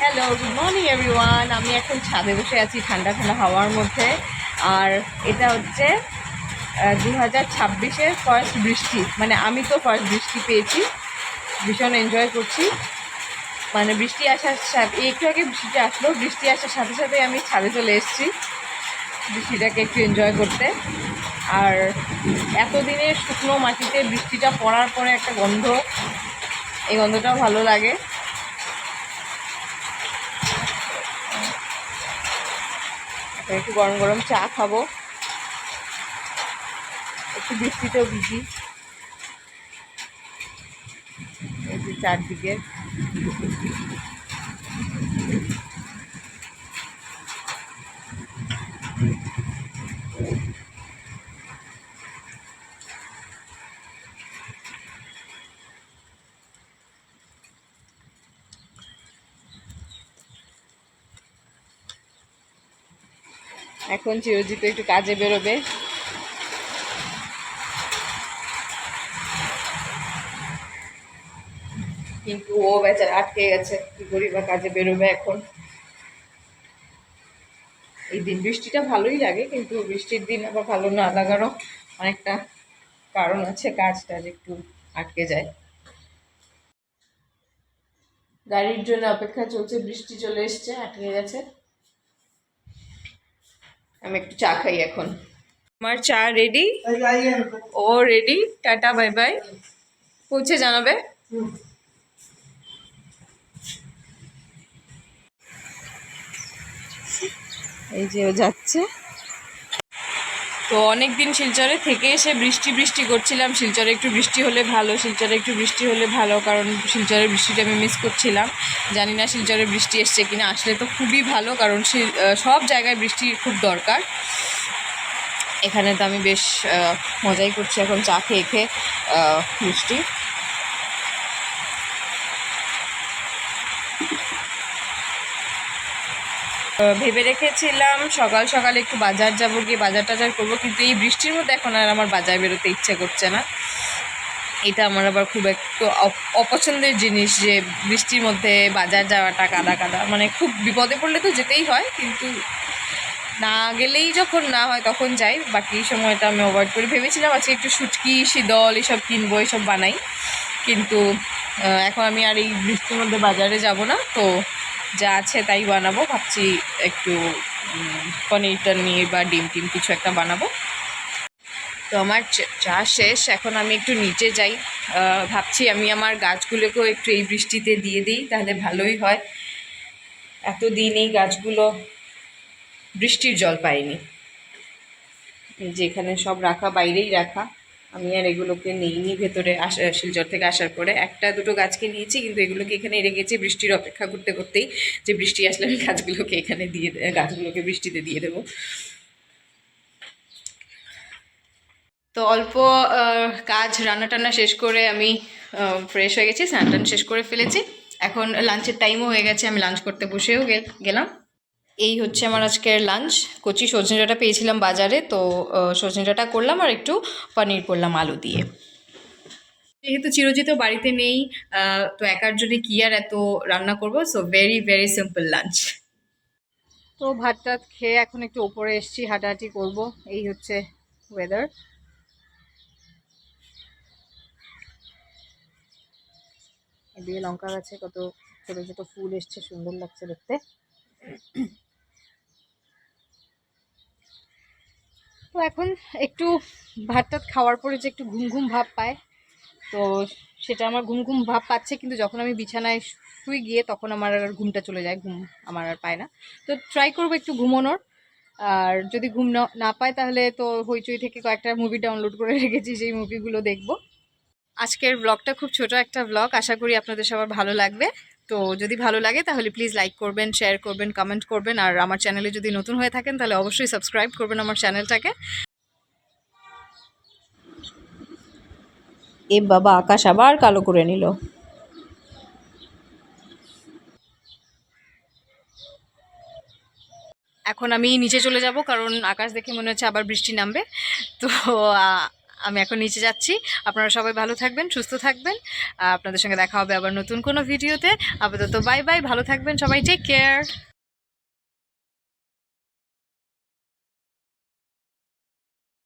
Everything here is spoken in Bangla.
Hello, good morning everyone. আমি এখন ছাদে বসে আছি ঠান্ডা ঠান্ডা হাওয়ার মধ্যে। আর এটা হচ্ছে 2026-এর ফার্স্ট বৃষ্টি, মানে আমি তো ফার্স্ট বৃষ্টি পেয়েছি, ভীষণ এনজয় করছি। মানে বৃষ্টি আসার সাথে একটু আগে বৃষ্টিটা আসলো, বৃষ্টি আসার সাথে সাথে আমি ছাদে চলে এসেছি বৃষ্টিটাকে একটু এনজয় করতে। আর এতদিনের শুকনো মাটিতে বৃষ্টিটা পড়ার পরে একটা গন্ধ, এই গন্ধটাও ভালো লাগে। একটু গরম গরম চা খাবো, একটু বৃষ্টিতেও ভিজি। এই যে চারদিকে এখন চিরজিৎ একটু কাজে বেরোবে, কিন্তু ও বেচারা আটকে গেছে, কি করি বা, কাজে বেরোবে এখন। এই দিন বৃষ্টিটা ভালোই লাগে, কিন্তু বৃষ্টির দিন আবার ভালো না লাগারও অনেকটা কারণ আছে, কাজটা একটু আটকে যায়। গাড়ির জন্য অপেক্ষা চলছে, বৃষ্টি চলে এসছে, আটকে গেছে। আমি একটু চা খাই এখন। আমার চা রেডি, ও রেডি। টাটা, বাই বাই, পৌঁছে জানাবে। এই যে ও যাচ্ছে। তো অনেক দিন শিলচরে থেকে এসে বৃষ্টি বৃষ্টি করছিলাম, শিলচরে একটু বৃষ্টি হলে ভালো, শিলচরে একটু বৃষ্টি হলে ভালো, কারণ শিলচরের বৃষ্টিটা আমি মিস করছিলাম। জানি না শিলচরে বৃষ্টি এসছে কিনা, আসলে তো খুবই ভালো, কারণ সব জায়গায় বৃষ্টির খুব দরকার। এখানে তো আমি বেশ মজাই করছি এখন চা খেয়ে খেয়ে বৃষ্টি। ভেবে রেখেছিলাম সকাল সকাল একটু বাজার যাব, গিয়ে বাজার টাজার করবো, কিন্তু এই বৃষ্টির মধ্যে এখন আর আমার বাজার বেরোতে ইচ্ছে করছে না। এটা আমার আবার খুব একটু অপছন্দের জিনিস, যে বৃষ্টির মধ্যে বাজার যাওয়াটা, কাদা কাদা, মানে খুব বিপদে পড়লে তো যেতেই হয়, কিন্তু না গেলেই যখন না হয় তখন যাই, বাকি সময়টা আমি অ্যাভয়েড করি। ভেবেছিলাম আজকে একটু শুটকি, শীতল এসব কিনবো, এসব বানাই, কিন্তু এখন আমি আর এই বৃষ্টির মধ্যে বাজারে যাব না, তো যা আছে তাই বানাবো ভাবছি। একটু পনির টনির বা ডিম টিম কিছু একটা বানাবো। তো আমার চা শেষ, এখন আমি একটু নিচে যাই। ভাবছি আমি আমার গাছগুলোকেও একটু এই বৃষ্টিতে দিয়ে দিই, তাহলে ভালোই হয়। এতদিন এই গাছগুলো বৃষ্টির জল পায়নি, যেখানে সব রাখা বাইরেই রাখা, আমি আর এগুলোকে নিইনি ভেতরে। শিলচর থেকে আসার পরে একটা দুটো গাছকে নিয়েছি, কিন্তু এগুলোকে এখানে রেখেছি বৃষ্টির অপেক্ষা করতে করতেই, যে বৃষ্টি আসলে আমি গাছগুলোকে এখানে গাছগুলোকে বৃষ্টিতে দিয়ে দেবো। তো অল্প কাজ রান্না টান্না শেষ করে আমি ফ্রেশ হয়ে গেছি, স্নান টান শেষ করে ফেলেছি। এখন লাঞ্চের টাইমও হয়ে গেছে, আমি লাঞ্চ করতে বসেও গেলাম। এই হচ্ছে আমার আজকের লাঞ্চ। কচি সজনে ডাঁটা পেয়েছিলাম বাজারে, তো সজনে ডাঁটা করলাম, আর একটু পনির করলাম আলু দিয়ে। যেহেতু চিরজিৎ বাড়িতে নেই, তো একার জন্য কি আর এত রান্না করবো, so very very simple lunch. তো ভাত টাত খেয়ে এখন একটু ওপরে এসেছি, হাঁটাহাঁটি করব। এই হচ্ছে ওয়েদার। এদিকে লঙ্কা গাছে কত ছোটো ছোটো ফুল এসছে, সুন্দর লাগছে দেখতে। তো এখন একটু ভাত টাত খাওয়ার পরে যে একটু ঘুম ঘুম ভাব পায়, তো সেটা আমার ঘুম ঘুম ভাব পাচ্ছে, কিন্তু যখন আমি বিছানায় শুই গিয়ে তখন আমার আর ঘুমটা চলে যায়, ঘুম আমার আর পায় না। তো ট্রাই করবো একটু ঘুমানোর। আর যদি ঘুম না পায়, তাহলে তো হইচই থেকে কয়েকটা মুভি ডাউনলোড করে রেখেছি, সেই মুভিগুলো দেখবো। আজকের ব্লগটা খুব ছোট একটা ব্লগ, আশা করি আপনাদের সবার ভালো লাগবে। তো যদি ভালো লাগে তাহলে প্লিজ লাইক করবেন, শেয়ার করবেন, কমেন্ট করবেন, আর আমার চ্যানেলে যদি নতুন হয়ে থাকেন তাহলে অবশ্যই সাবস্ক্রাইব করবেন আমার চ্যানেলটাকে। এ বাবা, আকাশ আবার কালো করে নিল। এখন আমি নিচে চলে যাব, কারণ আকাশ দেখে মনে হচ্ছে আবার বৃষ্টি নামবে। তো আমি এখন নিচে যাচ্ছি। আপনারা সবাই ভালো থাকবেন, সুস্থ থাকবেন। আপনাদের সঙ্গে দেখা হবে আবার নতুন কোনো ভিডিওতে। আপাতত বাই বাই, ভালো থাকবেন সবাই, টেক কেয়ার।